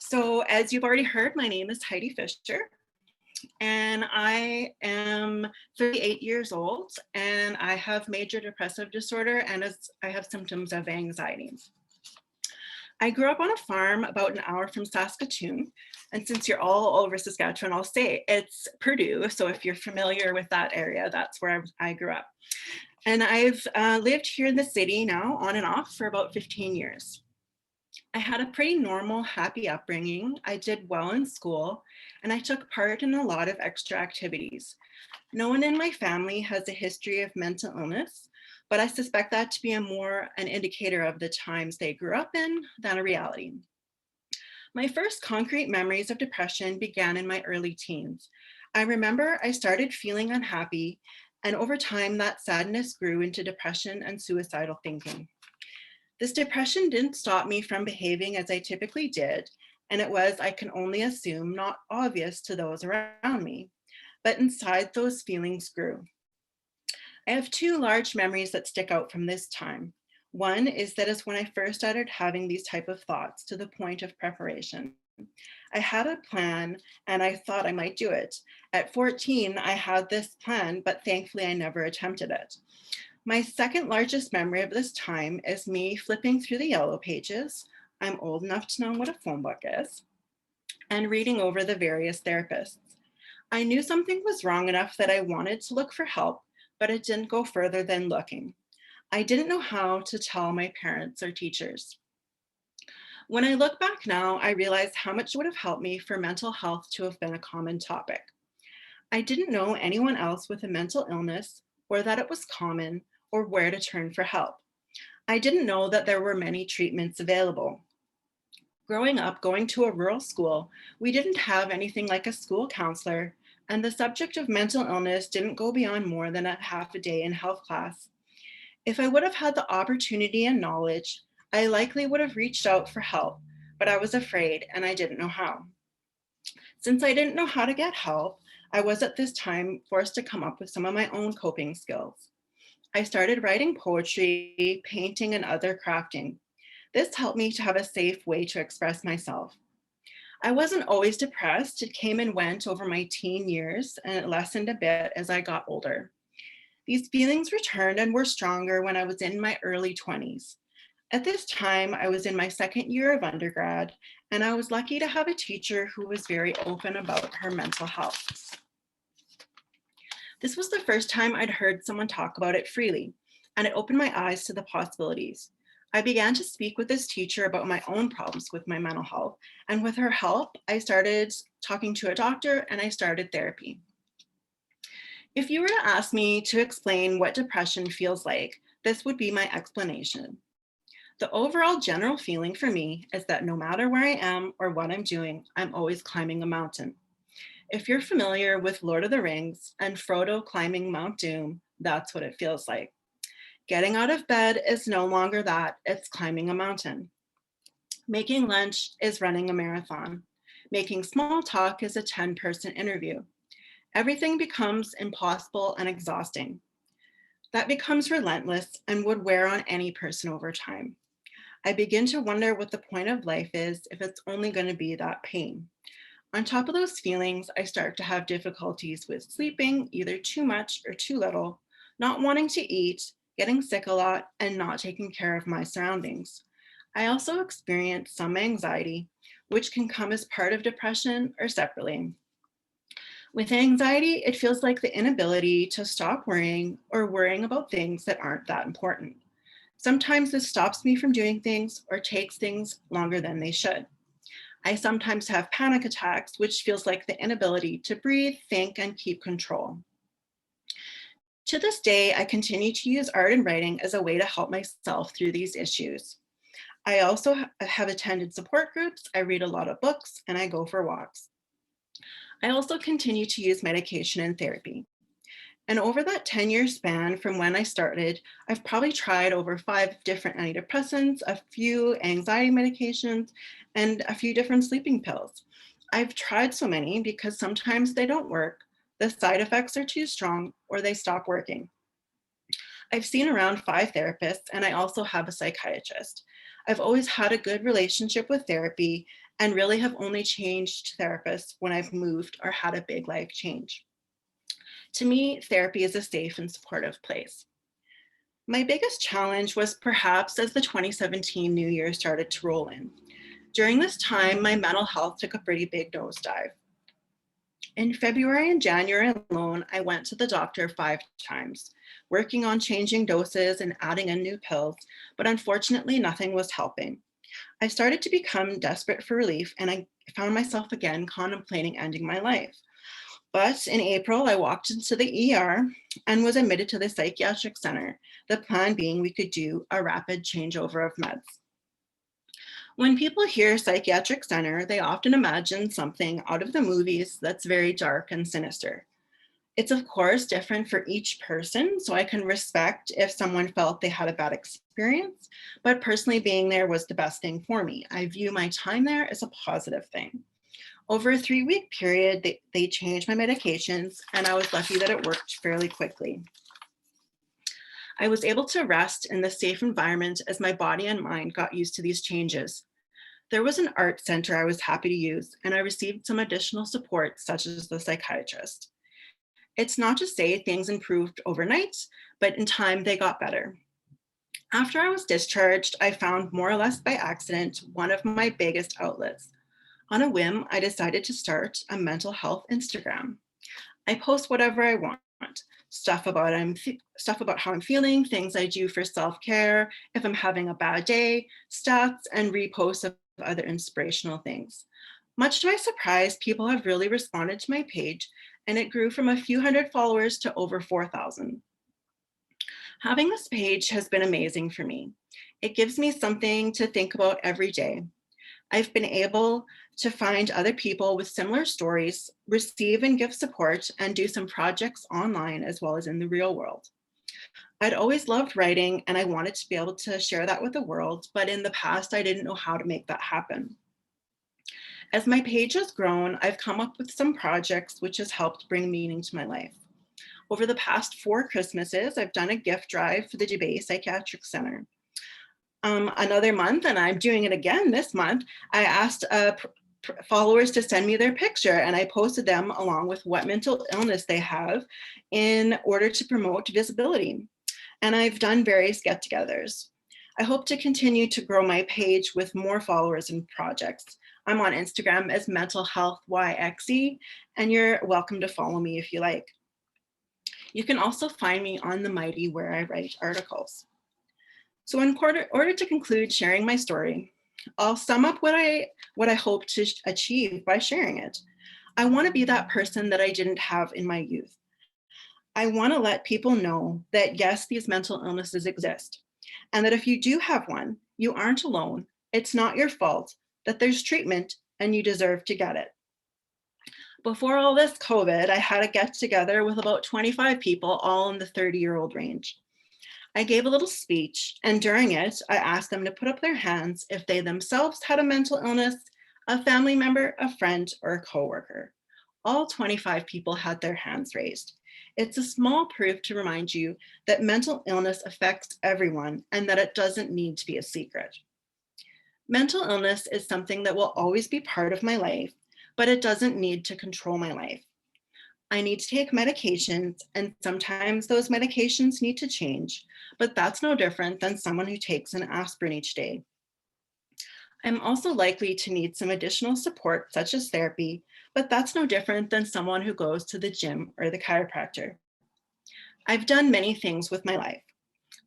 So as you've already heard, my name is Heidi Fisher, and I am 38 years old, and I have major depressive disorder, and I have symptoms of anxiety. I grew up on a farm about an hour from Saskatoon, and since you're all over Saskatchewan, I'll say it's Purdue. So if you're familiar with that area, that's where I grew up. And I've lived here in the city now on and off for about 15 years. I had a pretty normal, happy upbringing. I did well in school, and I took part in a lot of extra activities. No one in my family has a history of mental illness, but I suspect that to be more an indicator of the times they grew up in than a reality. My first concrete memories of depression began in my early teens. I remember I started feeling unhappy, and over time that sadness grew into depression and suicidal thinking. This depression didn't stop me from behaving as I typically did, and it was, I can only assume, not obvious to those around me. But inside, those feelings grew. I have two large memories that stick out from this time. One is that is when I first started having these type of thoughts to the point of preparation. I had a plan and I thought I might do it. At 14, I had this plan, but thankfully I never attempted it. My second largest memory of this time is me flipping through the yellow pages. I'm old enough to know what a phone book is, and reading over the various therapists. I knew something was wrong enough that I wanted to look for help, but it didn't go further than looking. I didn't know how to tell my parents or teachers. When I look back now, I realize how much it would have helped me for mental health to have been a common topic. I didn't know anyone else with a mental illness, or that it was common, or where to turn for help. I didn't know that there were many treatments available. Growing up, going to a rural school, we didn't have anything like a school counselor, and the subject of mental illness didn't go beyond more than a half a day in health class. If I would have had the opportunity and knowledge, I likely would have reached out for help, but I was afraid and I didn't know how. Since I didn't know how to get help, I was at this time forced to come up with some of my own coping skills. I started writing poetry, painting, and other crafting. This helped me to have a safe way to express myself. I wasn't always depressed. It came and went over my teen years, and it lessened a bit as I got older. These feelings returned and were stronger when I was in my early 20s. At this time, I was in my second year of undergrad, and I was lucky to have a teacher who was very open about her mental health. This was the first time I'd heard someone talk about it freely, and it opened my eyes to the possibilities. I began to speak with this teacher about my own problems with my mental health, and with her help, I started talking to a doctor and I started therapy. If you were to ask me to explain what depression feels like, this would be my explanation. The overall general feeling for me is that no matter where I am or what I'm doing, I'm always climbing a mountain. If you're familiar with Lord of the Rings and Frodo climbing Mount Doom, that's what it feels like. Getting out of bed is no longer that, it's climbing a mountain. Making lunch is running a marathon. Making small talk is a 10-person interview. Everything becomes impossible and exhausting. That becomes relentless and would wear on any person over time. I begin to wonder what the point of life is if it's only going to be that pain. On top of those feelings, I start to have difficulties with sleeping, either too much or too little, not wanting to eat, getting sick a lot, and not taking care of my surroundings. I also experience some anxiety, which can come as part of depression or separately. With anxiety, it feels like the inability to stop worrying or worrying about things that aren't that important. Sometimes this stops me from doing things or takes things longer than they should. I sometimes have panic attacks, which feels like the inability to breathe, think, and keep control. To this day, I continue to use art and writing as a way to help myself through these issues. I also have attended support groups, I read a lot of books, and I go for walks. I also continue to use medication and therapy. And over that 10-year span from when I started, I've probably tried over 5 different antidepressants, a few anxiety medications, and a few different sleeping pills. I've tried so many because sometimes they don't work, the side effects are too strong, or they stop working. I've seen around 5 therapists, and I also have a psychiatrist. I've always had a good relationship with therapy, and really have only changed therapists when I've moved or had a big life change. To me, therapy is a safe and supportive place. My biggest challenge was perhaps as the 2017 New Year started to roll in. During this time, my mental health took a pretty big nosedive. In February and January alone, I went to the doctor 5 times, working on changing doses and adding in new pills, but unfortunately, nothing was helping. I started to become desperate for relief, and I found myself again contemplating ending my life. But in April, I walked into the ER and was admitted to the psychiatric center, the plan being we could do a rapid changeover of meds. When people hear psychiatric center, they often imagine something out of the movies that's very dark and sinister. It's of course different for each person, so I can respect if someone felt they had a bad experience, but personally being there was the best thing for me. I view my time there as a positive thing. Over a 3-week period, they changed my medications, and I was lucky that it worked fairly quickly. I was able to rest in the safe environment as my body and mind got used to these changes. There was an art center I was happy to use, and I received some additional support, such as the psychiatrist. It's not to say things improved overnight, but in time they got better. After I was discharged, I found more or less by accident one of my biggest outlets. On a whim, I decided to start a mental health Instagram. I post whatever I want, stuff about how I'm feeling, things I do for self-care, if I'm having a bad day, stats, and reposts of other inspirational things. Much to my surprise, people have really responded to my page, and it grew from a few hundred followers to over 4,000. Having this page has been amazing for me. It gives me something to think about every day. I've been able to find other people with similar stories, receive and give support, and do some projects online as well as in the real world. I'd always loved writing, and I wanted to be able to share that with the world, but in the past, I didn't know how to make that happen. As my page has grown, I've come up with some projects which has helped bring meaning to my life. Over the past 4 Christmases, I've done a gift drive for the Debate Psychiatric Center. Another month, and I'm doing it again this month, I asked followers to send me their picture, and I posted them along with what mental illness they have in order to promote visibility. And I've done various get-togethers. I hope to continue to grow my page with more followers and projects. I'm on Instagram as Mental Health YXE, and you're welcome to follow me if you like. You can also find me on the Mighty where I write articles. So in order to conclude sharing my story, I'll sum up what I hope to achieve by sharing it. I want to be that person that I didn't have in my youth. I want to let people know that yes, these mental illnesses exist, and that if you do have one, you aren't alone, it's not your fault, that there's treatment and you deserve to get it. Before all this COVID, I had a get together with about 25 people, all in the 30-year-old range. I gave a little speech, and during it, I asked them to put up their hands if they themselves had a mental illness, a family member, a friend, or a coworker. All 25 people had their hands raised. It's a small proof to remind you that mental illness affects everyone and that it doesn't need to be a secret. Mental illness is something that will always be part of my life, but it doesn't need to control my life. I need to take medications, and sometimes those medications need to change, but that's no different than someone who takes an aspirin each day. I'm also likely to need some additional support, such as therapy, but that's no different than someone who goes to the gym or the chiropractor. I've done many things with my life.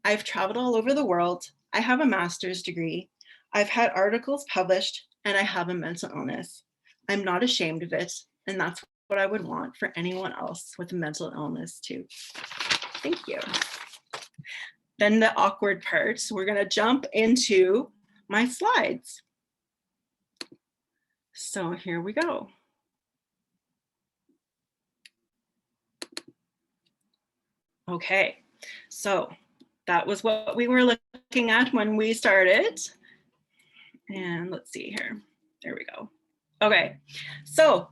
I've traveled all over the world. I have a master's degree. I've had articles published, and I have a mental illness. I'm not ashamed of it, and that's what I would want for anyone else with a mental illness too. Thank you. Then the awkward part, so we're gonna jump into my slides. So here we go. Okay, so that was what we were looking at when we started. And let's see here, there we go. Okay, so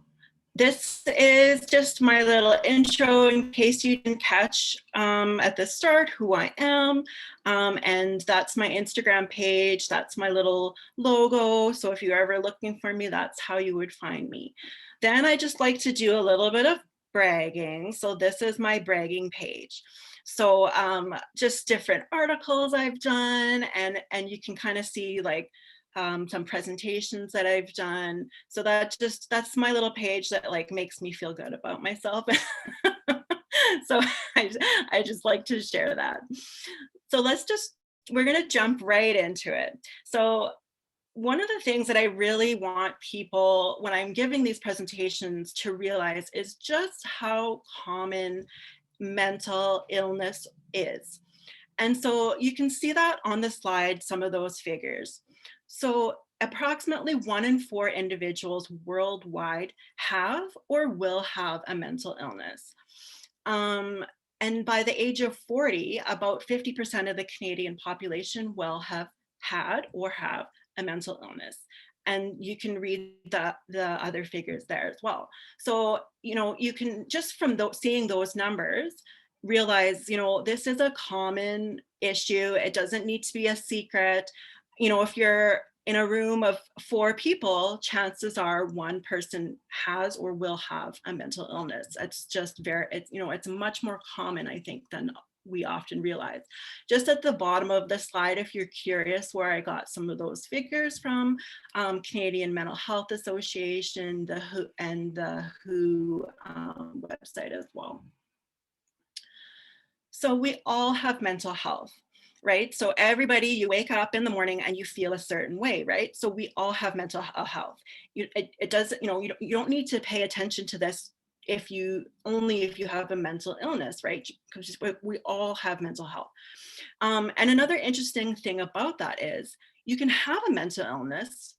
This is just my little intro in case you didn't catch at the start who I am. And that's my Instagram page. That's my little logo. So if you're ever looking for me, that's how you would find me. Then I just like to do a little bit of bragging. So this is my bragging page. So just different articles I've done, and you can kind of see like some presentations that I've done. So that's my little page that like makes me feel good about myself. So I just like to share that. So we're gonna jump right into it. So one of the things that I really want people, when I'm giving these presentations, to realize is just how common mental illness is. And so you can see that on the slide, some of those figures. So approximately 1 in 4 individuals worldwide have or will have a mental illness. And by the age of 40, about 50% of the Canadian population will have had or have a mental illness. And you can read the other figures there as well. So, you can just from seeing those numbers, realize, this is a common issue. It doesn't need to be a secret. If you're in a room of 4 people, chances are one person has or will have a mental illness. It's just it's much more common, I think, than we often realize. Just at the bottom of the slide, if you're curious where I got some of those figures from, Canadian Mental Health Association, the WHO website as well. So we all have mental health, right? So everybody, you wake up in the morning and you feel a certain way, right? So we all have mental health. It does, you don't need to pay attention to this if you have a mental illness, right? Because we all have mental health. And another interesting thing about that is you can have a mental illness,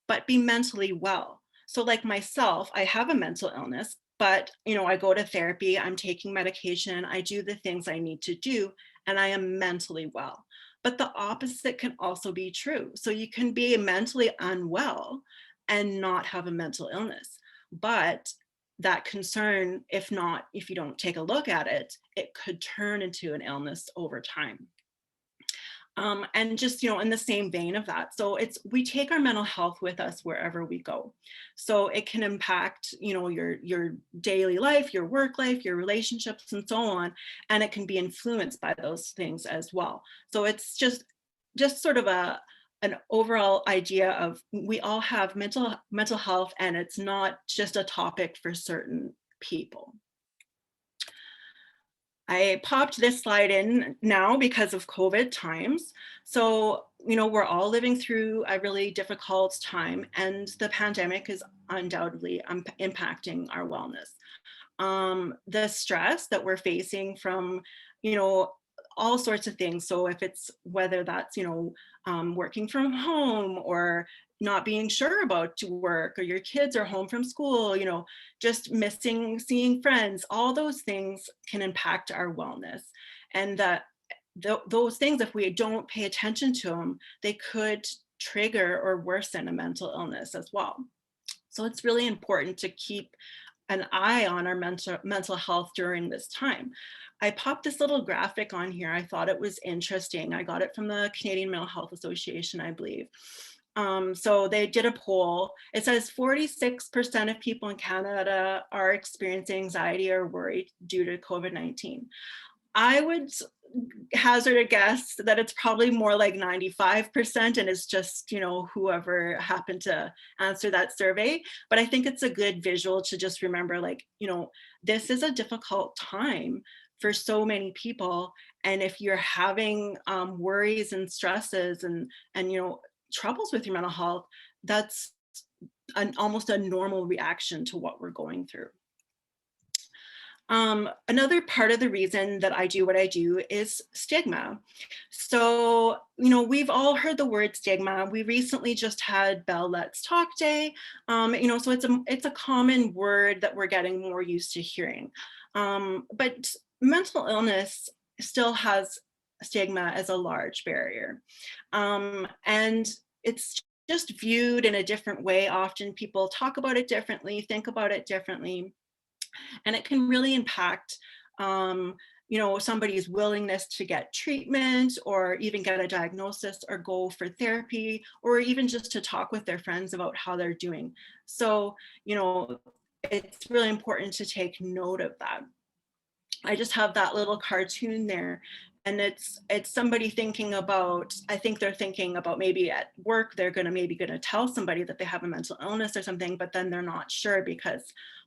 but be mentally well. So like myself, I have a mental illness, but I go to therapy, I'm taking medication, I do the things I need to do, and I am mentally well. But the opposite can also be true. So you can be mentally unwell and not have a mental illness. But that concern, if you don't take a look at it, it could turn into an illness over time. And just, in the same vein of that. So we take our mental health with us wherever we go. So it can impact, your daily life, your work life, your relationships, and so on. And it can be influenced by those things as well. So it's just sort of an overall idea of we all have mental health, and it's not just a topic for certain people. I popped this slide in now because of COVID times. So, we're all living through a really difficult time, and the pandemic is undoubtedly impacting our wellness. The stress that we're facing from, all sorts of things. So if it's whether that's, working from home, or not being sure about to work, or your kids are home from school, just missing seeing friends, all those things can impact our wellness. And those things, if we don't pay attention to them, they could trigger or worsen a mental illness as well. So it's really important to keep an eye on our mental health during this time. I popped this little graphic on here. I thought it was interesting. I got it from the Canadian Mental Health Association, I believe. So they did a poll. It says 46% of people in Canada are experiencing anxiety or worry due to COVID-19. I would hazard a guess that it's probably more like 95%, and it's just, whoever happened to answer that survey. But I think it's a good visual to just remember, like, this is a difficult time for so many people. And if you're having worries and stresses and troubles with your mental health, that's almost a normal reaction to what we're going through. Another part of the reason that I do what I do is stigma. So, we've all heard the word stigma. We recently just had Bell Let's Talk Day. So it's a common word that we're getting more used to hearing. But mental illness still has stigma as a large barrier. And it's just viewed in a different way. Often people talk about it differently, think about it differently, and it can really impact somebody's willingness to get treatment or even get a diagnosis or go for therapy or even just to talk with their friends about how they're doing. So it's really important to take note of that. I just have that little cartoon there, and it's somebody thinking about, I think they're thinking about maybe at work they're maybe going to tell somebody that they have a mental illness or something, but then they're not sure because,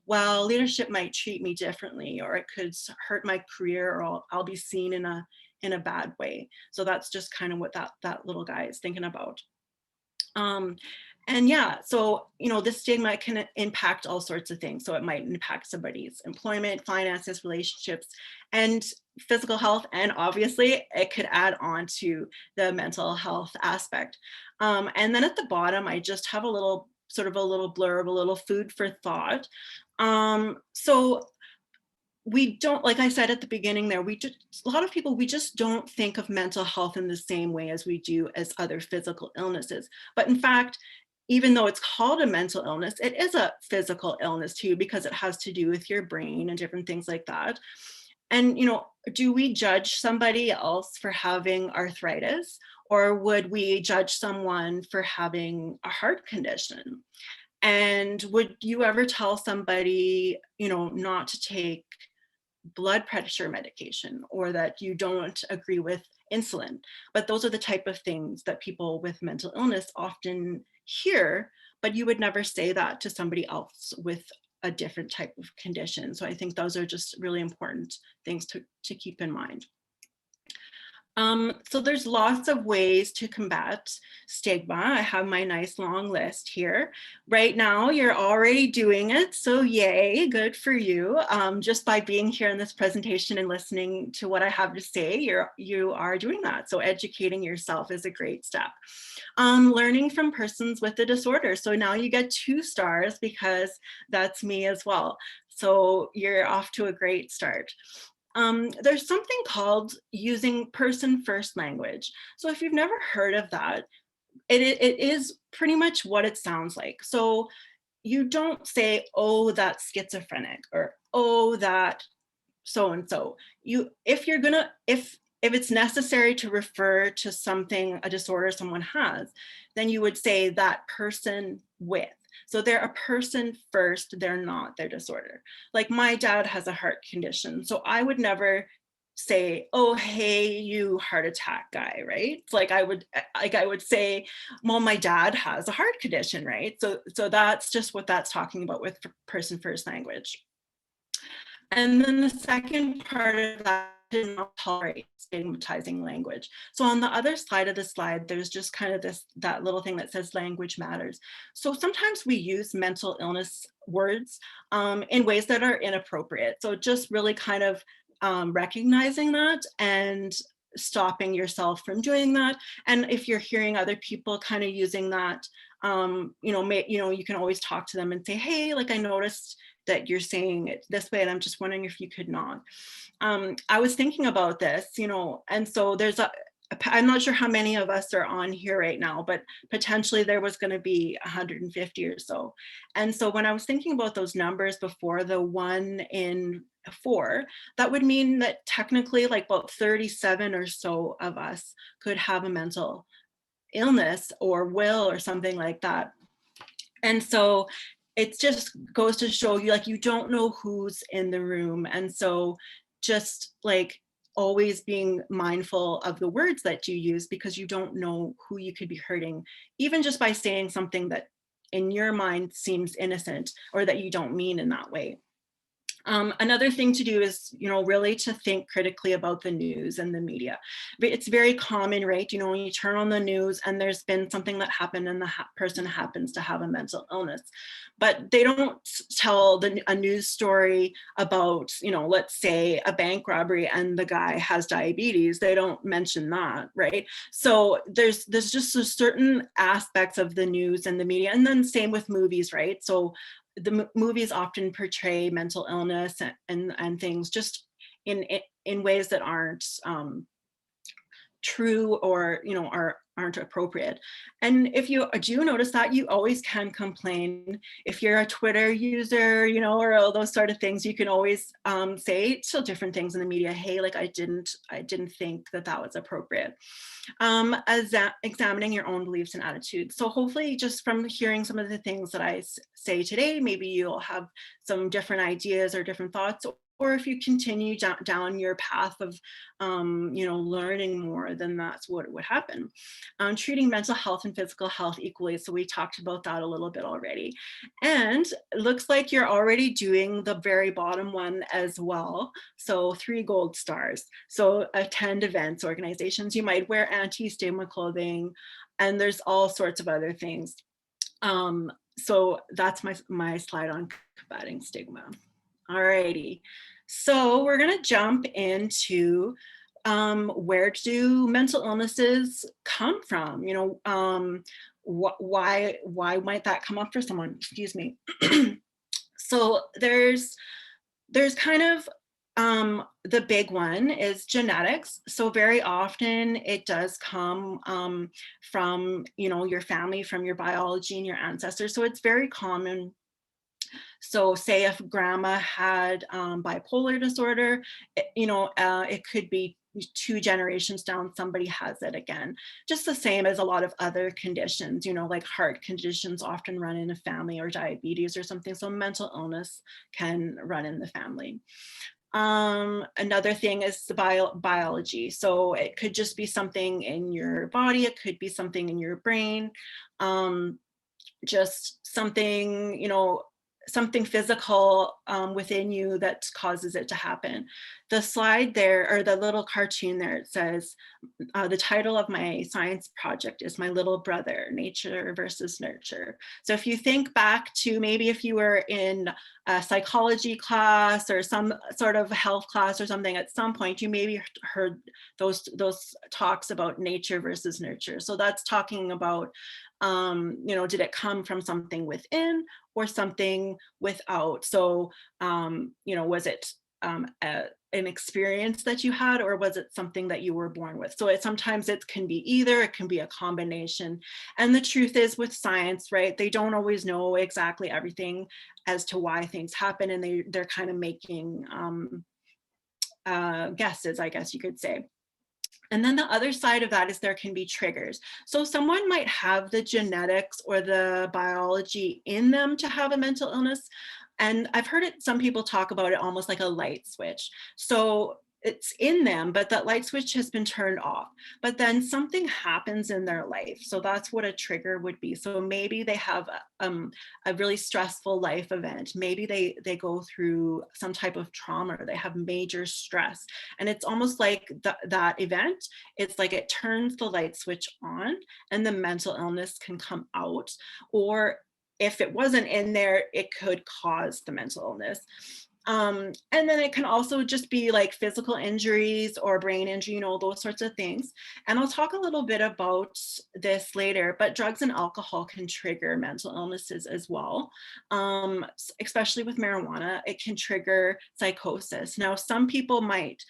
well, leadership might treat me differently, or it could hurt my career, or I'll be seen in a bad way. So that's just kind of what that little guy is thinking about. And yeah, so, this stigma can impact all sorts of things. So it might impact somebody's employment, finances, relationships, and physical health. And obviously it could add on to the mental health aspect. And then at the bottom, I just have a little blurb, a little food for thought. So we don't, like I said at the beginning there, a lot of people, we just don't think of mental health in the same way as we do as other physical illnesses. But in fact, even though it's called a mental illness, it is a physical illness too, because it has to do with your brain and different things like that. And, do we judge somebody else for having arthritis, or would we judge someone for having a heart condition? And would you ever tell somebody, not to take blood pressure medication, or that you don't agree with insulin? But those are the type of things that people with mental illness often hear, but you would never say that to somebody else with a different type of condition. So I think those are just really important things to keep in mind. So there's lots of ways to combat stigma. I have my nice long list here. Right now, you're already doing it, so yay, good for you. Just by being here in this presentation and listening to what I have to say, you are doing that. So educating yourself is a great step. Learning from persons with the disorder. So now you get 2 stars because that's me as well. So you're off to a great start. There's something called using person first language. So if you've never heard of that, it is pretty much what it sounds like. So you don't say, oh, that's schizophrenic, or oh, that so and so. If it's necessary to refer to something, a disorder someone has, then you would say that person with. So they're a person first, they're not their disorder. Like my dad has a heart condition, so I would never say, oh, hey, you heart attack guy, right? It's I would say, well, my dad has a heart condition, right? So that's just what that's talking about with person first language. And then the second part of that is not tolerate stigmatizing language. So on the other side of the slide, there's just kind of that little thing that says language matters. So sometimes we use mental illness words in ways that are inappropriate. So just really kind of recognizing that and stopping yourself from doing that. And if you're hearing other people kind of using that, you can always talk to them and say, hey, like I noticed that you're saying it this way, and I'm just wondering if you could not. I was thinking about this, and so I'm not sure how many of us are on here right now, but potentially there was going to be 150 or so. And so when I was thinking about those numbers before, the 1 in 4, that would mean that technically like about 37 or so of us could have a mental illness or will or something like that. And so it just goes to show you, like, you don't know who's in the room. And so just like always being mindful of the words that you use, because you don't know who you could be hurting, even just by saying something that in your mind seems innocent or that you don't mean in that way. Another thing to do is, really to think critically about the news and the media. It's very common, right? When you turn on the news and there's been something that happened and the person happens to have a mental illness, but they don't tell a news story about, let's say a bank robbery and the guy has diabetes. They don't mention that, right? So there's just certain aspects of the news and the media, and then same with movies, right? So the movies often portray mental illness and things just in ways that aren't true or, aren't appropriate. And if you do notice that, you always can complain. If you're a Twitter user, or all those sort of things, you can always say to different things in the media, hey, like I didn't think that was appropriate. Examining your own beliefs and attitudes. So hopefully just from hearing some of the things that I say today, maybe you'll have some different ideas or different thoughts, or if you continue down your path of, learning more, then that's what would happen. Treating mental health and physical health equally. So we talked about that a little bit already. And it looks like you're already doing the very bottom one as well. So 3 gold stars. So attend events, organizations. You might wear anti-stigma clothing, and there's all sorts of other things. So that's my slide on combating stigma. Alrighty, so we're gonna jump into where do mental illnesses come from? Why might that come up for someone? Excuse me. So there's kind of the big one is genetics. So very often it does come from your family, from your biology and your ancestors. So it's very common. So say if grandma had bipolar disorder, it could be 2 generations down, somebody has it again. Just the same as a lot of other conditions, like heart conditions often run in a family, or diabetes or something. So mental illness can run in the family. Another thing is the biology. So it could just be something in your body. It could be something in your brain. Just something, something physical within you that causes it to happen. The slide there, or the little cartoon there, it says, the title of my science project is My Little Brother, Nature versus Nurture. So if you think back to maybe if you were in a psychology class or some sort of health class or something, at some point you maybe heard those talks about nature versus nurture. So that's talking about, did it come from something within or something without? So, was it an experience that you had, or was it something that you were born with? So sometimes it can be either, it can be a combination. And the truth is, with science, right, they don't always know exactly everything as to why things happen, and they're kind of making guesses, I guess you could say. And then the other side of that is there can be triggers. So someone might have the genetics or the biology in them to have a mental illness. And I've heard some people talk about it almost like a light switch. So it's in them, but that light switch has been turned off. But then something happens in their life. So that's what a trigger would be. So maybe they have a really stressful life event. Maybe they go through some type of trauma, or they have major stress. And it's almost like that event, it's like it turns the light switch on and the mental illness can come out. Or if it wasn't in there, it could cause the mental illness. And then it can also just be like physical injuries or brain injury, those sorts of things. And I'll talk a little bit about this later, but drugs and alcohol can trigger mental illnesses as well. Especially with marijuana, it can trigger psychosis. Now, some people might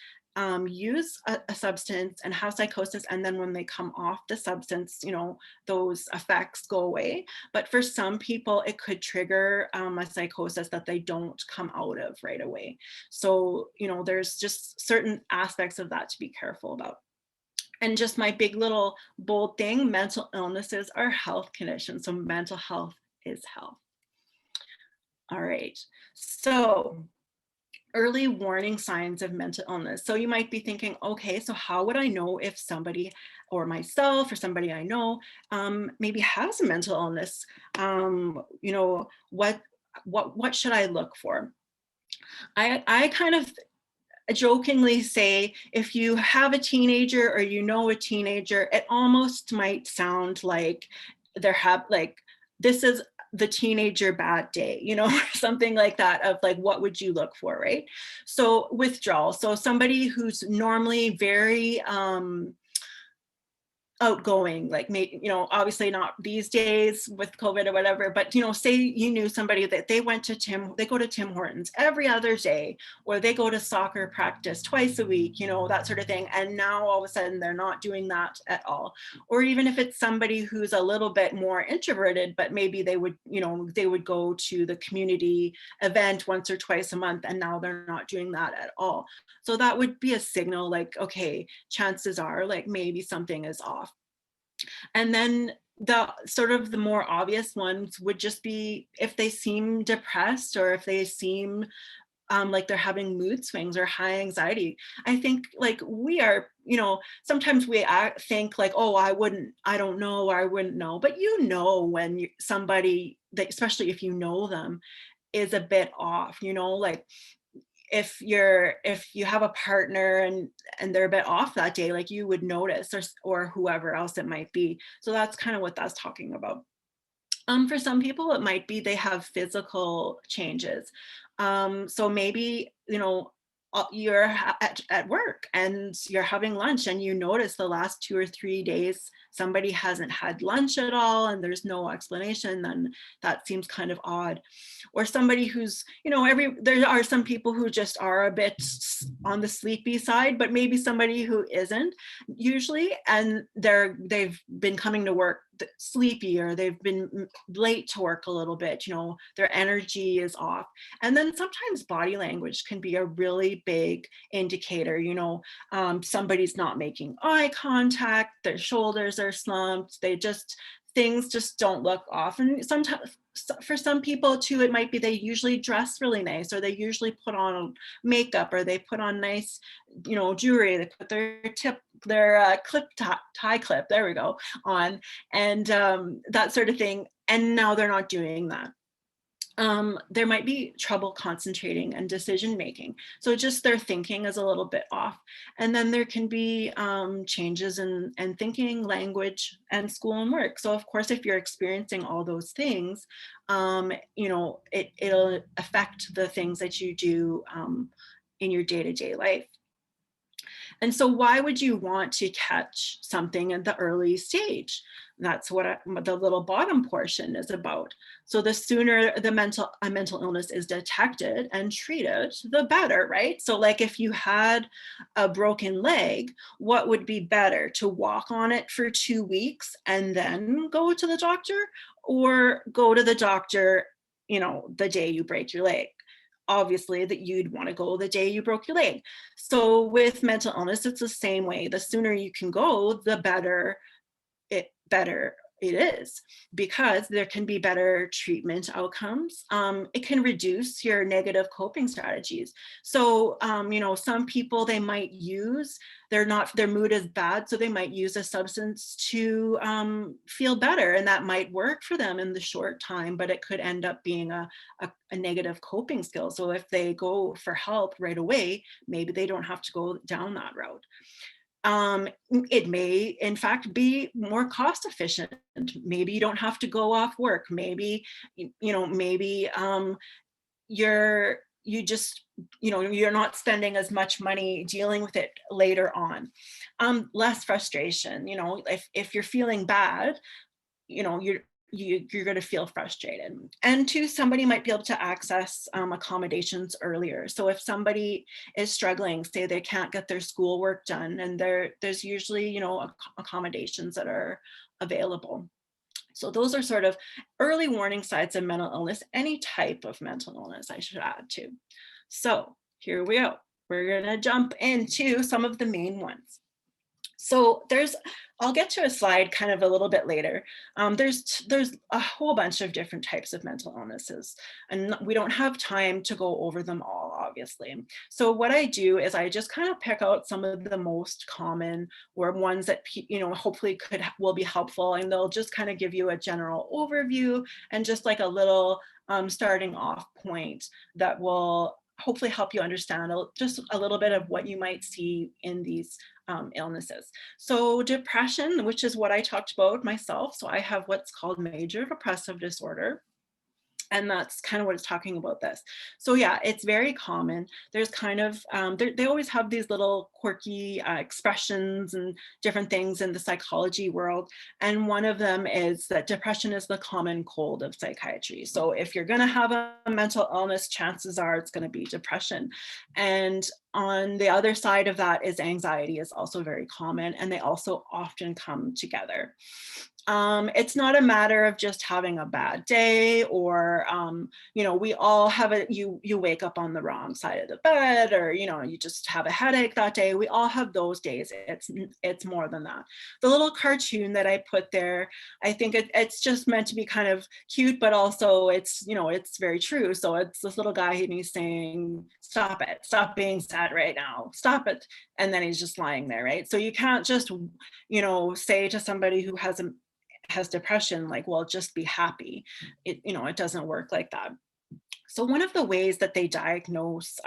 use a substance and have psychosis, and then when they come off the substance, those effects go away. But for some people, it could trigger a psychosis that they don't come out of right away. So, there's just certain aspects of that to be careful about. And just my big little bold thing, mental illnesses are health conditions. So mental health is health. All right, so early warning signs of mental illness. So you might be thinking, okay, so how would I know if somebody, or myself or somebody I know, maybe has a mental illness? What should I look for? I kind of jokingly say, if you have a teenager or a teenager, it almost might sound like this is the teenager bad day, or something like that, of like, what would you look for, right? So withdrawal. So somebody who's normally very outgoing, like, obviously not these days with COVID or whatever, but say you knew somebody that they go to Tim Hortons every other day, or they go to soccer practice twice a week, that sort of thing. And now all of a sudden they're not doing that at all. Or even if it's somebody who's a little bit more introverted, but maybe they would go to the community event once or twice a month, and now they're not doing that at all. So that would be a signal, like, okay, chances are, like, maybe something is off. And then the more obvious ones would just be if they seem depressed, or if they seem like they're having mood swings or high anxiety. I think, like, we are, sometimes we think like, oh, I don't know, or I wouldn't know. But when somebody, that, especially if you know them, is a bit off, like, if you have a partner and they're a bit off that day, like, you would notice, or whoever else it might be. So that's kind of what that's talking about. For some people, it might be they have physical changes. So maybe, you're at work and you're having lunch, and you notice the last 2 or 3 days somebody hasn't had lunch at all, and there's no explanation. Then that seems kind of odd. Or somebody who's, there are some people who just are a bit on the sleepy side, but maybe somebody who isn't usually, and they've been coming to work sleepy, or they've been late to work a little bit, their energy is off. And then sometimes body language can be a really big indicator. Somebody's not making eye contact, their shoulders are slumped, things just don't look off. And sometimes, for some people too, it might be they usually dress really nice, or they usually put on makeup, or they put on nice, jewelry, they put their clip tie clip, there we go, on, and that sort of thing. And now they're not doing that. There might be trouble concentrating and decision making. So just their thinking is a little bit off. And then there can be changes in thinking, language, and school and work. So of course, if you're experiencing all those things, it'll affect the things that you do in your day-to-day life. And so why would you want to catch something at the early stage? That's what the little bottom portion is about. So the sooner a mental illness is detected and treated, the better, right? So like, if you had a broken leg, what would be better, to walk on it for 2 weeks and then go to the doctor, or go to the doctor, the day you break your leg? Obviously that you'd want to go the day you broke your leg. So with mental illness, it's the same way. The sooner you can go, the better it is, because there can be better treatment outcomes. It can reduce your negative coping strategies. So, some people, they might use, their mood is bad, so they might use a substance to feel better, and that might work for them in the short time, but it could end up being a negative coping skill. So if they go for help right away, maybe they don't have to go down that route. It may, in fact, be more cost efficient. Maybe you don't have to go off work. Maybe, you're not spending as much money dealing with it later on. Less frustration. If you're feeling bad, you're going to feel frustrated. And two, somebody might be able to access accommodations earlier. So if somebody is struggling, say they can't get their schoolwork done, and there's usually, accommodations that are available. So those are sort of early warning signs of mental illness, any type of mental illness, I should add too. So here we go. We're going to jump into some of the main ones. So I'll get to a slide kind of a little bit later. There's a whole bunch of different types of mental illnesses, and we don't have time to go over them all, obviously. So what I do is I just kind of pick out some of the most common, or ones that hopefully will be helpful, and they'll just kind of give you a general overview and just like a little starting off point that will hopefully help you understand just a little bit of what you might see in these illnesses. So depression, which is what I talked about myself. So I have what's called major depressive disorder. And that's kind of what it's talking about this. So yeah, it's very common. There's kind of, they always have these little quirky expressions and different things in the psychology world. And one of them is that depression is the common cold of psychiatry. So if you're gonna have a mental illness, chances are it's gonna be depression. And on the other side of that is anxiety is also very common, and they also often come together. It's not a matter of just having a bad day, or we all have you wake up on the wrong side of the bed, or you just have a headache that day. We all have those days. It's more than that. The little cartoon that I put there, I think it's just meant to be kind of cute, but also it's very true. So it's this little guy, and he's saying, stop it, stop being sad right now, stop it. And then he's just lying there, right? So you can't just say to somebody who has depression, like, well, just be happy. It doesn't work like that. So one of the ways that they diagnose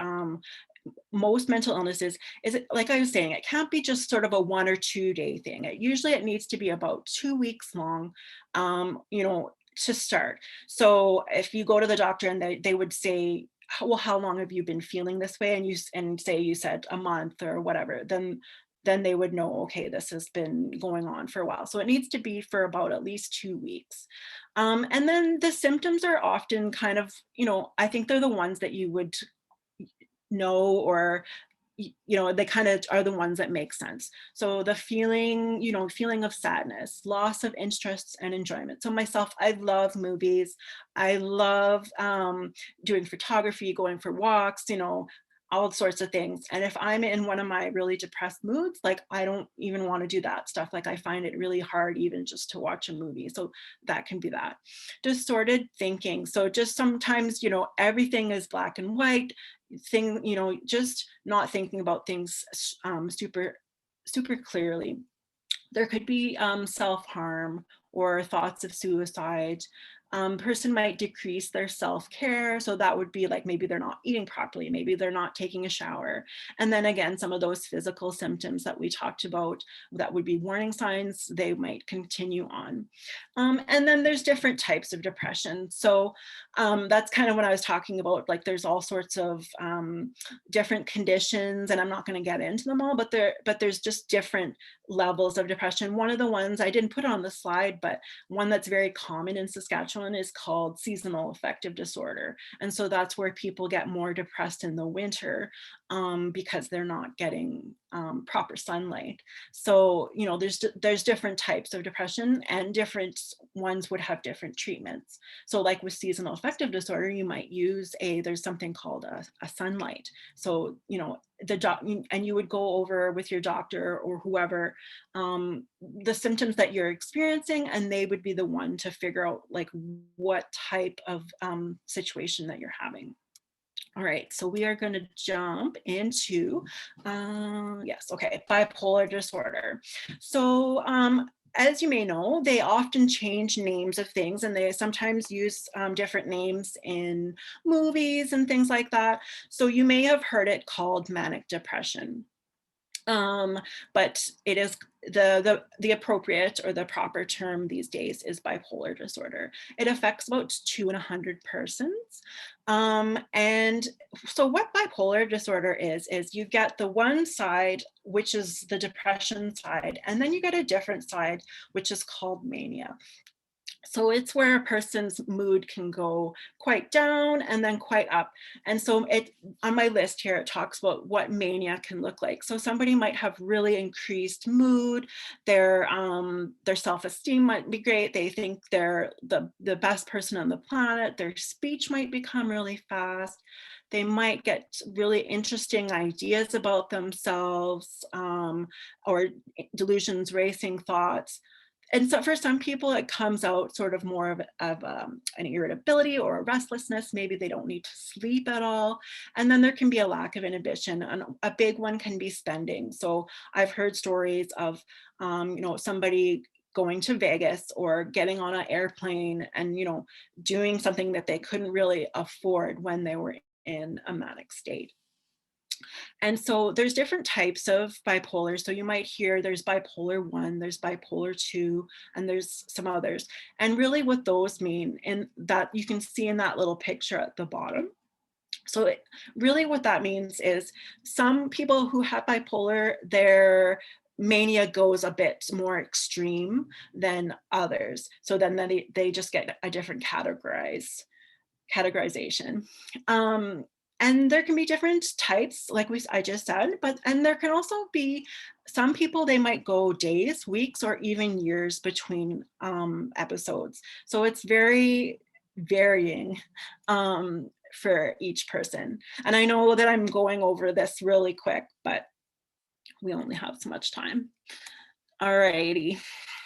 most mental illnesses is, like I was saying, it can't be just sort of a 1 or 2 day thing. It needs to be about 2 weeks long, to start. So if you go to the doctor and they would say, well, how long have you been feeling this way? And say you said a month or whatever, then they would know, okay, this has been going on for a while. So it needs to be for about at least 2 weeks. And then the symptoms are often kind of, I think they're the ones that you would know, or they kind of are the ones that make sense. So the feeling of sadness, loss of interest and enjoyment. So myself, I love movies. I love doing photography, going for walks, all sorts of things. And if I'm in one of my really depressed moods, like, I don't even want to do that stuff. Like, I find it really hard even just to watch a movie. So that can be that. Distorted thinking. So just sometimes, everything is black and white just not thinking about things super clearly. There could be self-harm or thoughts of suicide. Person might decrease their self-care. So that would be like, maybe they're not eating properly, maybe they're not taking a shower. And then again, some of those physical symptoms that we talked about, that would be warning signs, they might continue on. And then there's different types of depression. So that's kind of what I was talking about. Like, there's all sorts of different conditions, and I'm not going to get into them all, but there's just different levels of depression. One of the ones I didn't put on the slide, but one that's very common in Saskatchewan is called seasonal affective disorder. And so that's where people get more depressed in the winter because they're not getting proper sunlight. So, there's different types of depression, and different ones would have different treatments. So like with seasonal affective disorder, you might use there's something called a sunlight. So, and you would go over with your doctor or whoever the symptoms that you're experiencing, and they would be the one to figure out like what type of situation that you're having. All right, so we are going to jump into, bipolar disorder. So as you may know, they often change names of things, and they sometimes use different names in movies and things like that. So you may have heard it called manic depression. But it is the appropriate or the proper term these days is bipolar disorder. It affects about 2 in 100 persons. And so what bipolar disorder is you get the one side, which is the depression side, and then you get a different side, which is called mania. So it's where a person's mood can go quite down and then quite up. And so on my list here, it talks about what mania can look like. So somebody might have really increased mood, their self-esteem might be great, they think they're the best person on the planet, their speech might become really fast, they might get really interesting ideas about themselves, or delusions, racing thoughts. And so for some people, it comes out sort of more of an irritability or a restlessness. Maybe they don't need to sleep at all. And then there can be a lack of inhibition. And a big one can be spending. So I've heard stories of, somebody going to Vegas or getting on an airplane and, doing something that they couldn't really afford when they were in a manic state. And so there's different types of bipolar. So you might hear there's bipolar 1, there's bipolar 2, and there's some others. And really what those mean, and that you can see in that little picture at the bottom. So really what that means is some people who have bipolar, their mania goes a bit more extreme than others. So then they just get a different categorization. And there can be different types, like I just said, and there can also be some people, they might go days, weeks, or even years between episodes. So it's very varying for each person. And I know that I'm going over this really quick, but we only have so much time. All righty.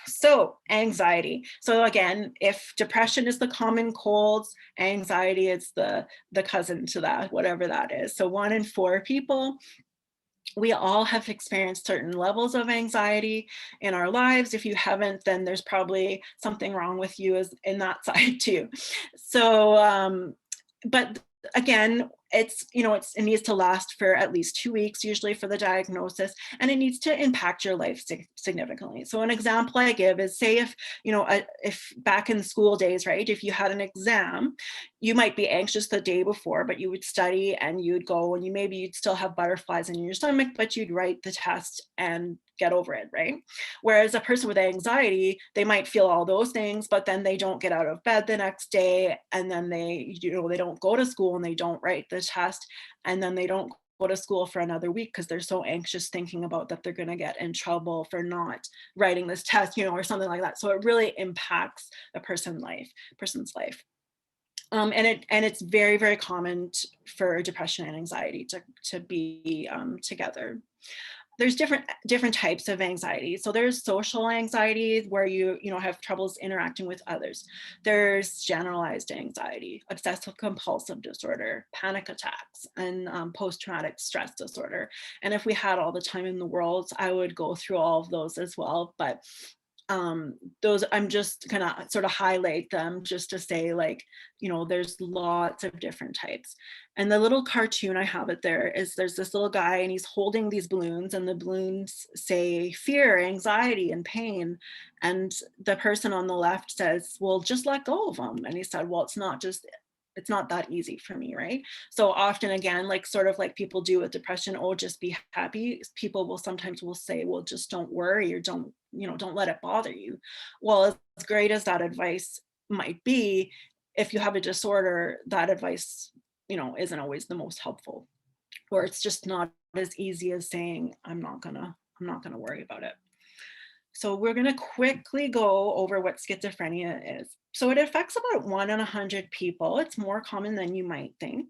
So anxiety. So again, if depression is the common colds, anxiety is the cousin to that, whatever that is. So 1 in 4 people, we all have experienced certain levels of anxiety in our lives. If you haven't, then there's probably something wrong with you as in that side too. So, but again, it needs to last for at least 2 weeks, usually for the diagnosis, and it needs to impact your life significantly. So an example I give is, say if back in school days, right, if you had an exam, you might be anxious the day before, but you would study and you'd go and you'd still have butterflies in your stomach, but you'd write the test and get over it, right? Whereas a person with anxiety, they might feel all those things, but then they don't get out of bed the next day, and then they don't go to school and they don't write the test, and then they don't go to school for another week because they're so anxious thinking about that they're going to get in trouble for not writing this test, or something like that. So it really impacts a person's life. And it's very, very common for depression and anxiety to be together. There's different types of anxiety. So there's social anxiety, where you have troubles interacting with others. There's generalized anxiety, obsessive compulsive disorder, panic attacks, and post-traumatic stress disorder. And if we had all the time in the world, I would go through all of those as well. But those, I'm just gonna sort of highlight them just to say, like, there's lots of different types. And the little cartoon I have it there is, there's this little guy and he's holding these balloons, and the balloons say fear, anxiety, and pain. And the person on the left says, well, just let go of them. And he said, well, it's not that easy for me, right? So often, again, like sort of like people do with depression, oh, just be happy. People will sometimes say, well, just don't worry, or don't let it bother you. Well, as great as that advice might be, if you have a disorder, that advice, isn't always the most helpful, or it's just not as easy as saying, I'm not gonna worry about it. So we're going to quickly go over what schizophrenia is. So it affects about 1 in 100 people. It's more common than you might think.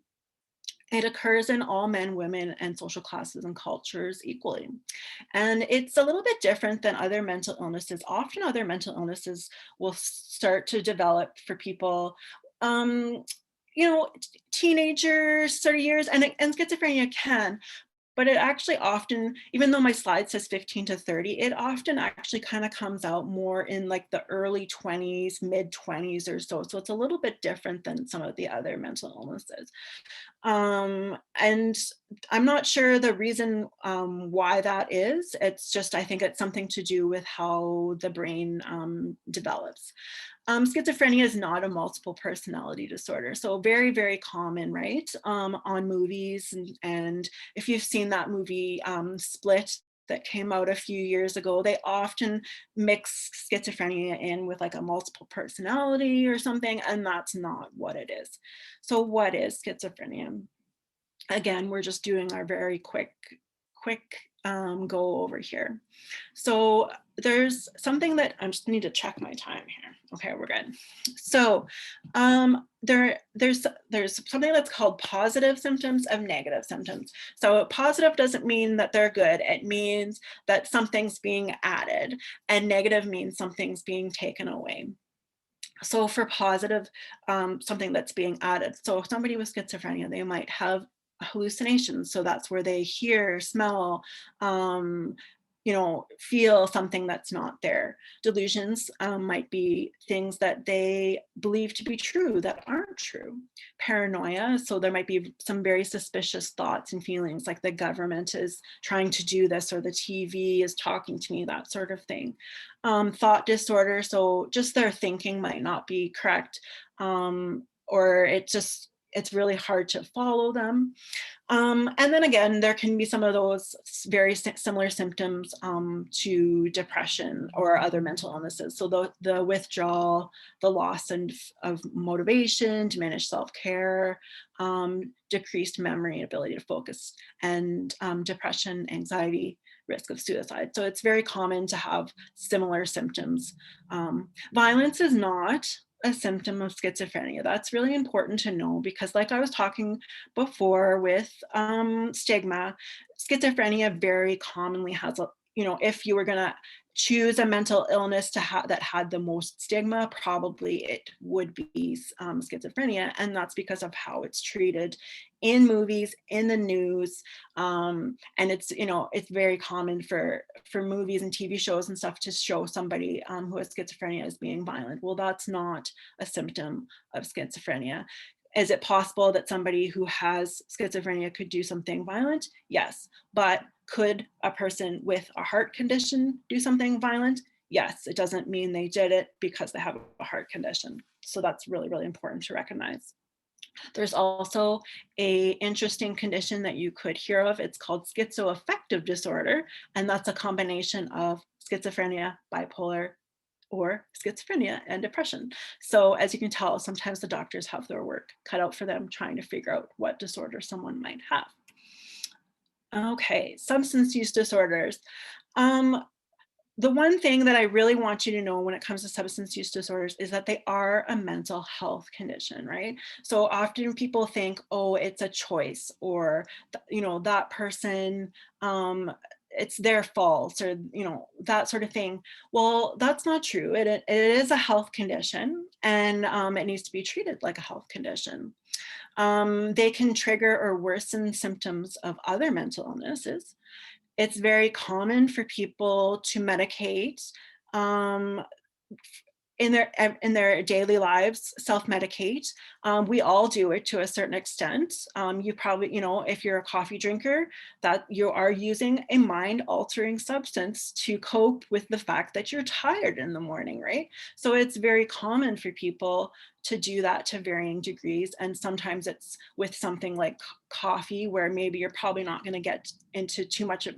It occurs in all men, women, and social classes and cultures equally. And it's a little bit different than other mental illnesses. Often other mental illnesses will start to develop for people, teenagers, 30 years, and schizophrenia can. But it actually often, even though my slide says 15 to 30, it often actually kind of comes out more in like the early 20s, mid 20s or so. So it's a little bit different than some of the other mental illnesses. And I'm not sure the reason why that is. It's just, I think it's something to do with how the brain develops. Schizophrenia is not a multiple personality disorder. So very, very common, right? On movies. And if you've seen that movie, Split, that came out a few years ago, they often mix schizophrenia in with like a multiple personality or something, and that's not what it is. So what is schizophrenia? Again, we're just doing our very quick go over here. So there's something that I just need to check my time here. Okay, we're good. So there's something that's called positive symptoms of negative symptoms. So positive doesn't mean that they're good. It means that something's being added, and negative means something's being taken away. So for positive, something that's being added. So if somebody with schizophrenia, they might have hallucinations. So that's where they hear, smell, feel something that's not there. Delusions might be things that they believe to be true that aren't true. Paranoia, so there might be some very suspicious thoughts and feelings, like the government is trying to do this, or the TV is talking to me, that sort of thing. Thought disorder, so just their thinking might not be correct, or it's really hard to follow them. And then again, there can be some of those very similar symptoms to depression or other mental illnesses. So the withdrawal, the loss of motivation, diminished self-care, decreased memory, ability to focus, and depression, anxiety, risk of suicide. So it's very common to have similar symptoms. Violence is not a symptom of schizophrenia. That's really important to know, because like I was talking before with stigma, schizophrenia very commonly has if you were going to choose a mental illness that had the most stigma, probably it would be schizophrenia, and that's because of how it's treated in movies, in the news, and it's very common for movies and TV shows and stuff to show somebody who has schizophrenia as being violent. Well, that's not a symptom of schizophrenia. Is it possible that somebody who has schizophrenia could do something violent? Yes. But could a person with a heart condition do something violent? Yes. It doesn't mean they did it because they have a heart condition. So that's really, really important to recognize. There's also an interesting condition that you could hear of. It's called schizoaffective disorder, and that's a combination of schizophrenia, bipolar, or schizophrenia and depression. So as you can tell, sometimes the doctors have their work cut out for them trying to figure out what disorder someone might have. Okay, substance use disorders. The one thing that I really want you to know when it comes to substance use disorders is that they are a mental health condition, right? So often people think, oh, it's a choice, or that person, it's their fault, or that sort of thing. Well, that's not true. It is a health condition, and it needs to be treated like a health condition. They can trigger or worsen symptoms of other mental illnesses. It's very common for people to medicate in their daily lives, self-medicate. We all do it to a certain extent. You probably, if you're a coffee drinker, that you are using a mind-altering substance to cope with the fact that you're tired in the morning, right? So it's very common for people to do that to varying degrees. And sometimes it's with something like coffee, where maybe you're probably not going to get into too much of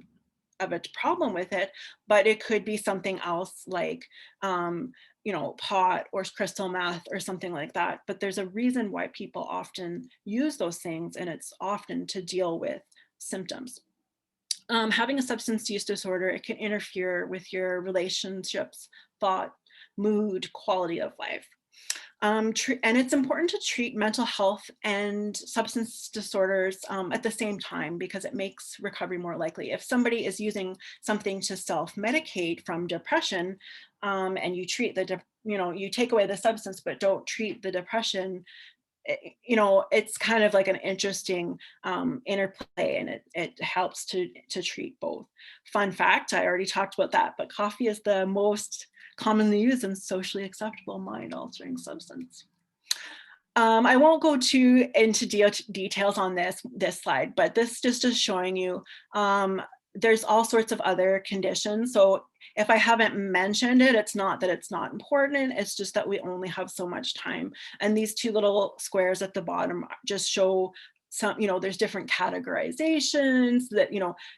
a problem with it, but it could be something else like pot or crystal meth or something like that. But there's a reason why people often use those things, and it's often to deal with symptoms. Having a substance use disorder, it can interfere with your relationships, thought, mood, quality of life. And it's important to treat mental health and substance disorders at the same time, because it makes recovery more likely. If somebody is using something to self-medicate from depression, and you treat you take away the substance but don't treat the depression, it's kind of like an interesting interplay, and it helps to treat both. Fun fact, I already talked about that, but coffee is the most commonly used and socially acceptable mind-altering substance. I won't go too into details on this slide, but this just is showing you there's all sorts of other conditions. So if I haven't mentioned it, it's not that it's not important, it's just that we only have so much time. And these two little squares at the bottom just show some, there's different categorizations that,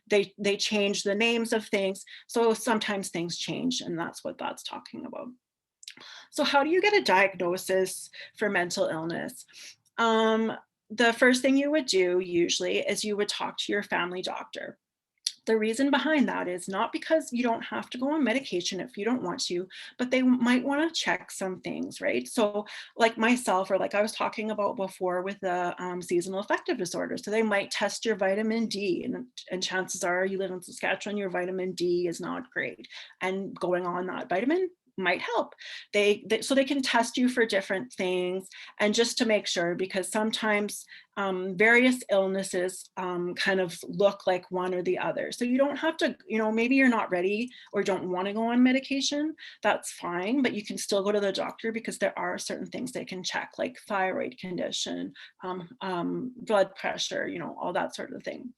they change the names of things. So sometimes things change, and that's what that's talking about. So how do you get a diagnosis for mental illness? The first thing you would do usually is you would talk to your family doctor. The reason behind that is not because you don't have to go on medication if you don't want to, but they might want to check some things, right? So like myself, or like I was talking about before with the seasonal affective disorder. So they might test your vitamin D, and chances are you live in Saskatchewan, your vitamin D is not great. And going on that vitamin might help. So they can test you for different things, and just to make sure, because sometimes various illnesses kind of look like one or the other. So you don't have to, maybe you're not ready or don't want to go on medication, that's fine, but you can still go to the doctor, because there are certain things they can check, like thyroid condition, blood pressure, all that sort of thing.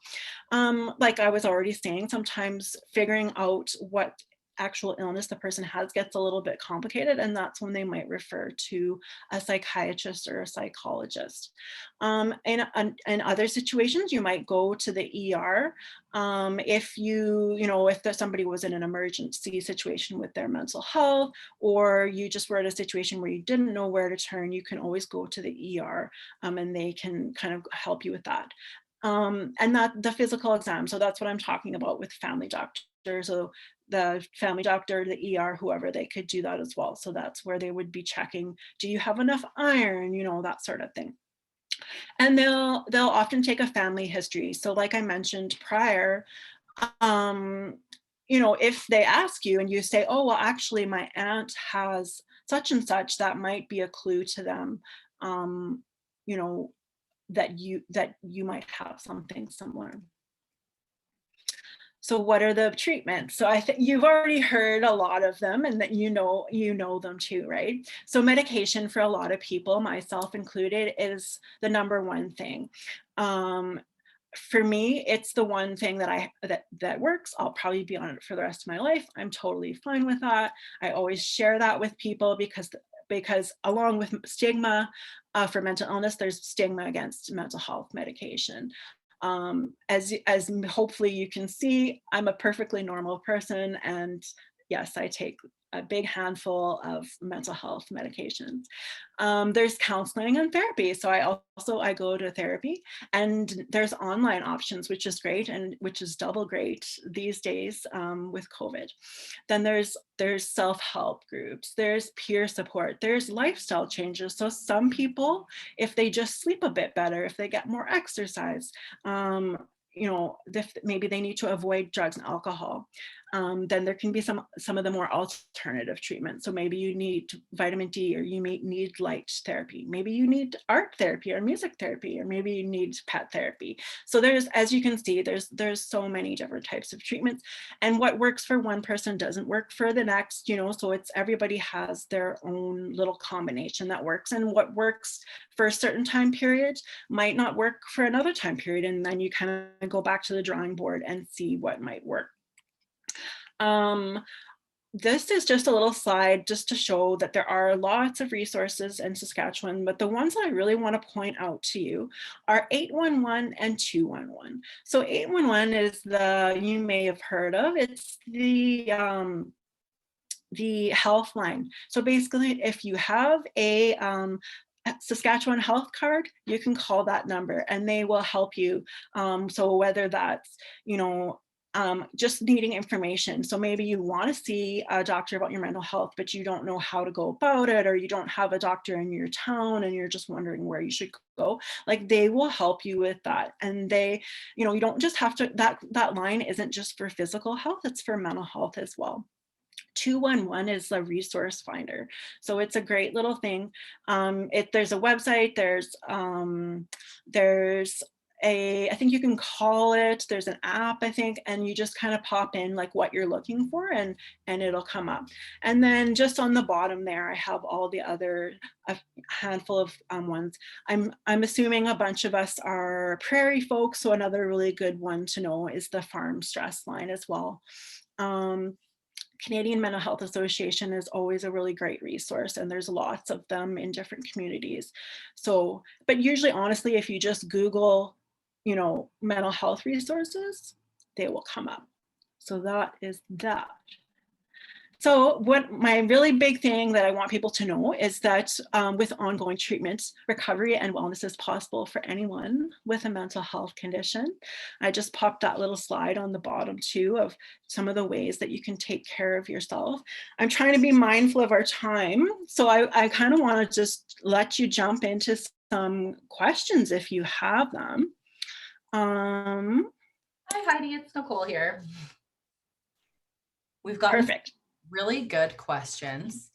Like I was already saying, sometimes figuring out what actual illness the person has gets a little bit complicated, and that's when they might refer to a psychiatrist or a psychologist. In other situations, you might go to the ER. If if somebody was in an emergency situation with their mental health, or you just were in a situation where you didn't know where to turn, you can always go to the ER, and they can kind of help you with that. And that the physical exam. So that's what I'm talking about with family doctors. So the family doctor, the ER, whoever, they could do that as well. So that's where they would be checking, do you have enough iron, that sort of thing. And they'll often take a family history. So like I mentioned prior, if they ask you and you say, oh, well, actually my aunt has such and such, that might be a clue to them, that you might have something similar. So what are the treatments? So I think you've already heard a lot of them, and that you know them too, right? So medication for a lot of people, myself included, is the number one thing. For me, it's the one thing that works. I'll probably be on it for the rest of my life. I'm totally fine with that. I always share that with people, because along with stigma for mental illness, there's stigma against mental health medication. As hopefully you can see, I'm a perfectly normal person, and yes, I take a big handful of mental health medications. There's counseling and therapy. So I go to therapy, and there's online options, which is great, and which is double great these days with COVID. Then there's self-help groups, there's peer support, there's lifestyle changes. So some people, if they just sleep a bit better, if they get more exercise, maybe they need to avoid drugs and alcohol, then there can be some of the more alternative treatments. So maybe you need vitamin D, or you may need light therapy. Maybe you need art therapy or music therapy, or maybe you need pet therapy. So as you can see, there's so many different types of treatments, and what works for one person doesn't work for the next, so everybody has their own little combination that works, and what works for a certain time period might not work for another time period. And then you kind of go back to the drawing board and see what might work. This is just a little slide just to show that there are lots of resources in Saskatchewan, but the ones that I really want to point out to you are 811 and 211. So 811 is you may have heard of, it's the health line. So basically, if you have a Saskatchewan health card, you can call that number and they will help you. So whether that's, just needing information. So maybe you want to see a doctor about your mental health, but you don't know how to go about it, or you don't have a doctor in your town and you're just wondering where you should go, like they will help you with that. And they, you don't just have to, that line isn't just for physical health, it's for mental health as well. 211 is a resource finder. So it's a great little thing. There's a website, I think you can call it, there's an app, I think, and you just kind of pop in like what you're looking for, and it'll come up. And then just on the bottom there, I have all the other, a handful of ones. I'm assuming a bunch of us are prairie folks, so another really good one to know is the farm stress line as well. Canadian Mental Health Association is always a really great resource, and there's lots of them in different communities. So, but usually, honestly, if you just Google, mental health resources, they will come up. So that is that. So what my really big thing that I want people to know is that with ongoing treatments, recovery and wellness is possible for anyone with a mental health condition. I just popped that little slide on the bottom too of some of the ways that you can take care of yourself. I'm trying to be mindful of our time. So I kind of want to just let you jump into some questions if you have them. Hi Heidi, it's Nicole here. We've got perfect. really good questions.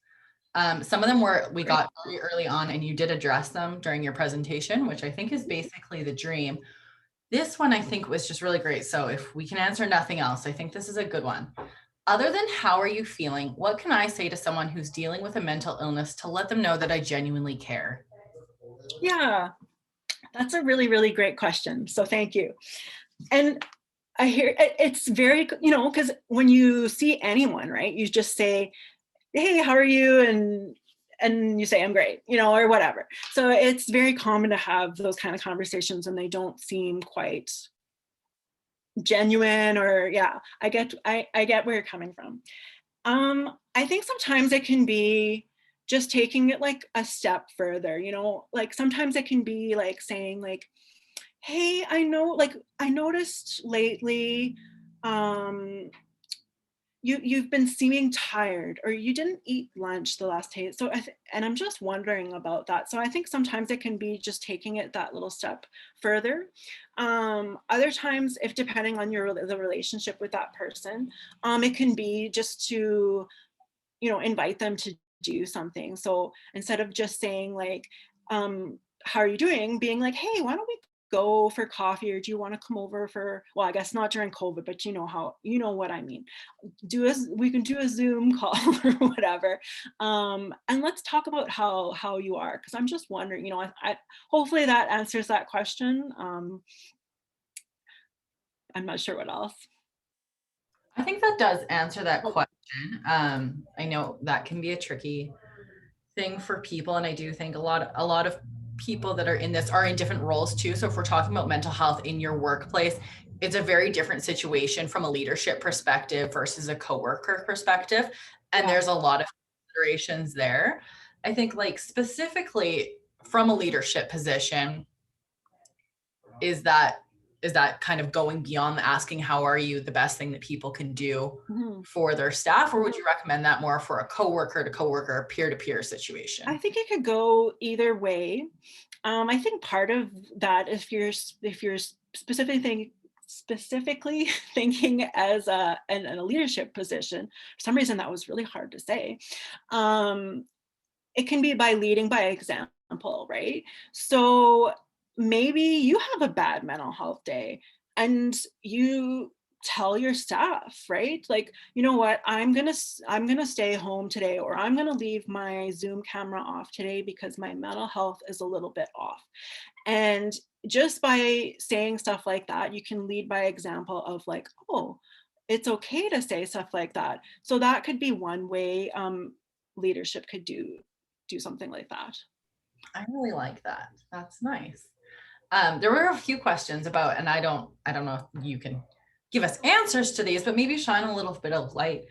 Some of them we got very early on, and you did address them during your presentation, which I think is basically the dream. This one I think was just really great. So if we can answer nothing else, I think this is a good one. Other than how are you feeling, what can I say to someone who's dealing with a mental illness to let them know that I genuinely care? Yeah, that's a really, really great question. So thank you. And I hear it's very, because when you see anyone, right, you just say, hey, how are you? And you say, I'm great, or whatever. So it's very common to have those kind of conversations and they don't seem quite genuine, or yeah, I get where you're coming from. I think sometimes it can be just taking it like a step further, like sometimes it can be like saying like, hey, I noticed lately, um, you've been seeming tired, or you didn't eat lunch the last day. So and I'm just wondering about that. So I think sometimes it can be just taking it that little step further. Other times, if depending on the relationship with that person, it can be just to, invite them to do something. So instead of just saying like, how are you doing, being like, hey, why don't we go for coffee, or do you want to come over for, well, I guess not during COVID, but you know what I mean, we can do a Zoom call or whatever, and let's talk about how you are, because I'm just wondering, hopefully that answers that question. I'm not sure what else. I think that does answer that question. I know that can be a tricky thing for people, and I do think a lot of people that are in this are in different roles too. So if we're talking about mental health in your workplace, it's a very different situation from a leadership perspective versus a coworker perspective, and Yeah. there's a lot of considerations there. I think like specifically from a leadership position, is that kind of going beyond the asking how are you the best thing that people can do Mhm. for their staff, or would you recommend that more for a coworker to coworker, peer to peer I situation? think it could go either way. I think part of that, if you're specifically thinking as in a leadership position, for some reason that was really hard to say. Um, it can be by leading by example, right? So maybe you have a bad mental health day and you tell your staff, right? Like, you know what, I'm going to stay home today, or I'm going to leave my Zoom camera off today because my mental health is a little bit off. And just by saying stuff like that, you can lead by example of like, oh, it's okay to say stuff like that. So that could be one way leadership could do something like that. I really like that. That's nice. There were a few questions about, and I don't know if you can give us answers to these, but maybe shine a little bit of light.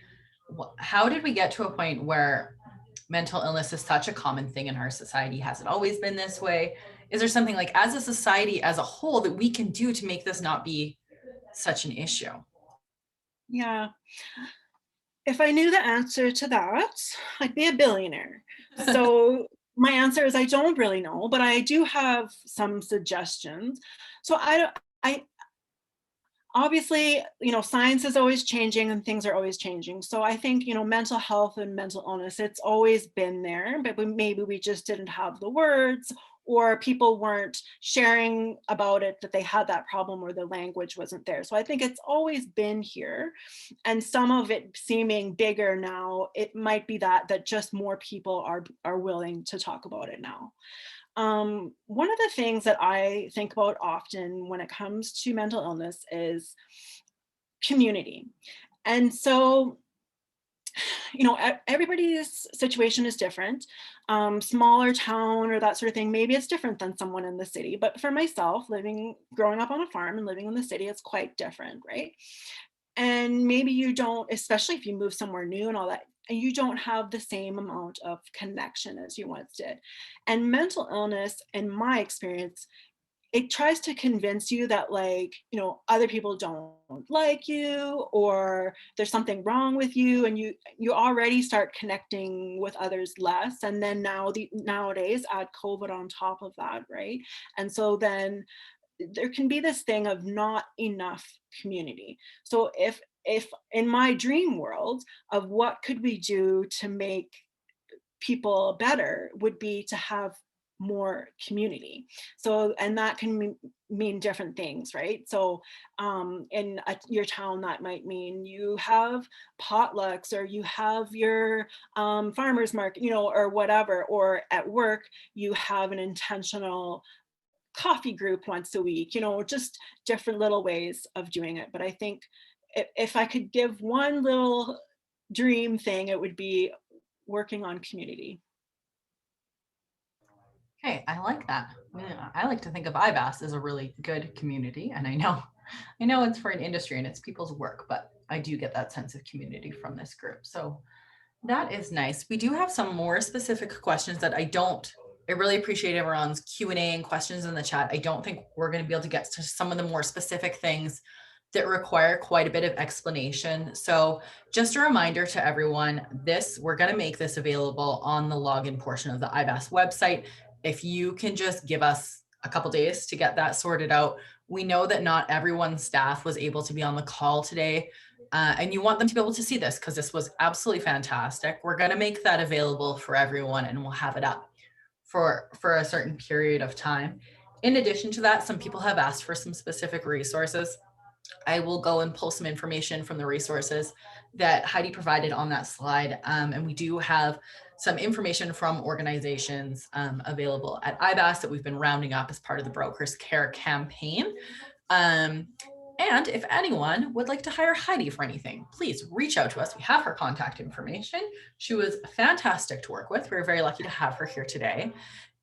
How did we get to a point where mental illness is such a common thing in our society? Has it always been this way? Is there something like as a society as a whole that we can do to make this not be such an issue? Yeah. If I knew the answer to that, I'd be a billionaire. So my answer is I don't really know, but I do have some suggestions. So I obviously, science is always changing and things are always changing. So I think, mental health and mental illness, it's always been there, but maybe we just didn't have the words, or people weren't sharing about it, that they had that problem, or the language wasn't there. So I think it's always been here. And some of it seeming bigger now, it might be that just more people are willing to talk about it now. One of the things that I think about often when it comes to mental illness is community. And so, everybody's situation is different. Smaller town or that sort of thing, maybe it's different than someone in the city. But for myself, growing up on a farm and living in the city, it's quite different, right? And maybe you don't, especially if you move somewhere new and all that, and you don't have the same amount of connection as you once did. And mental illness, in my experience, it tries to convince you that, like, other people don't like you, or there's something wrong with you, and you already start connecting with others less. And then nowadays add COVID on top of that, right? And so then there can be this thing of not enough community. So if if in my dream world of what could we do to make people better would be to have more community. So, and that can mean different things, right? So in your town, that might mean you have potlucks, or you have your farmers market, you know, or whatever, or at work, you have an intentional coffee group once a week, you know, just different little ways of doing it. But I think if I could give one little dream thing, it would be working on community. Okay, I like that. Yeah, I like to think of IBAS as a really good community, and I know it's for an industry and it's people's work, but I do get that sense of community from this group. So that is nice. We do have some more specific questions that I really appreciate everyone's Q&A and questions in the chat. I don't think we're going to be able to get to some of the more specific things that require quite a bit of explanation. So just a reminder to everyone, we're going to make this available on the login portion of the IBAS website. If you can just give us a couple days to get that sorted out. We know that not everyone's staff was able to be on the call today. And you want them to be able to see this because this was absolutely fantastic. We're going to make that available for everyone, and we'll have it up for a certain period of time. In addition to that, some people have asked for some specific resources. I will go and pull some information from the resources that Heidi provided on that slide. And we do have some information from organizations available at IBAS that we've been rounding up as part of the Brokers Care campaign. And if anyone would like to hire Heidi for anything, please reach out to us. We have her contact information. She was fantastic to work with. We're very lucky to have her here today.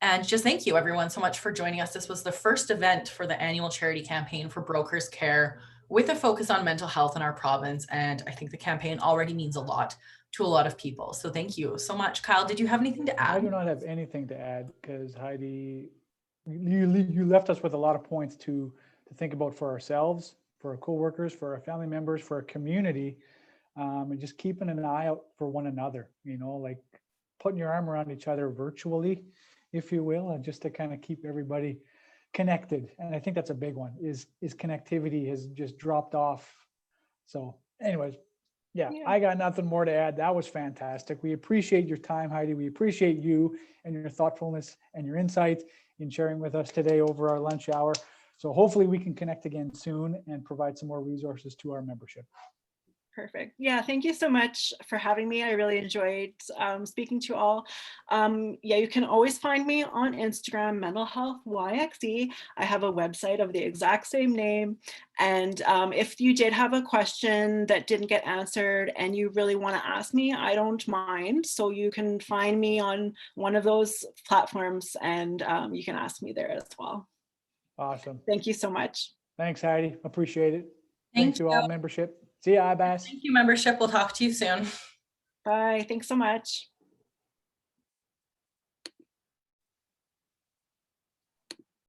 And just thank you everyone so much for joining us. This was the first event for the annual charity campaign for Brokers Care with a focus on mental health in our province. And I think the campaign already means a lot to a lot of people. So thank you so much. Kyle, did you have anything to add? I do not have anything to add because Heidi, you left us with a lot of points to think about for ourselves, for our coworkers, for our family members, for our community, and just keeping an eye out for one another, you know, like putting your arm around each other virtually, if you will, and just to kind of keep everybody connected. And I think that's a big one, is connectivity has just dropped off. So anyways, yeah, I got nothing more to add. That was fantastic. We appreciate your time, Heidi. We appreciate you and your thoughtfulness and your insights in sharing with us today over our lunch hour. So hopefully we can connect again soon and provide some more resources to our membership. Perfect. Yeah, thank you so much for having me. I really enjoyed speaking to you all. Yeah, you can always find me on Instagram, Mental Health YXE. I have a website of the exact same name. And if you did have a question that didn't get answered and you really want to ask me, I don't mind. So you can find me on one of those platforms, and you can ask me there as well. Awesome. Thank you so much. Thanks, Heidi. Appreciate it. Thank you all, membership. See ya, IBAS. Thank you, membership. We'll talk to you soon. Bye. Thanks so much.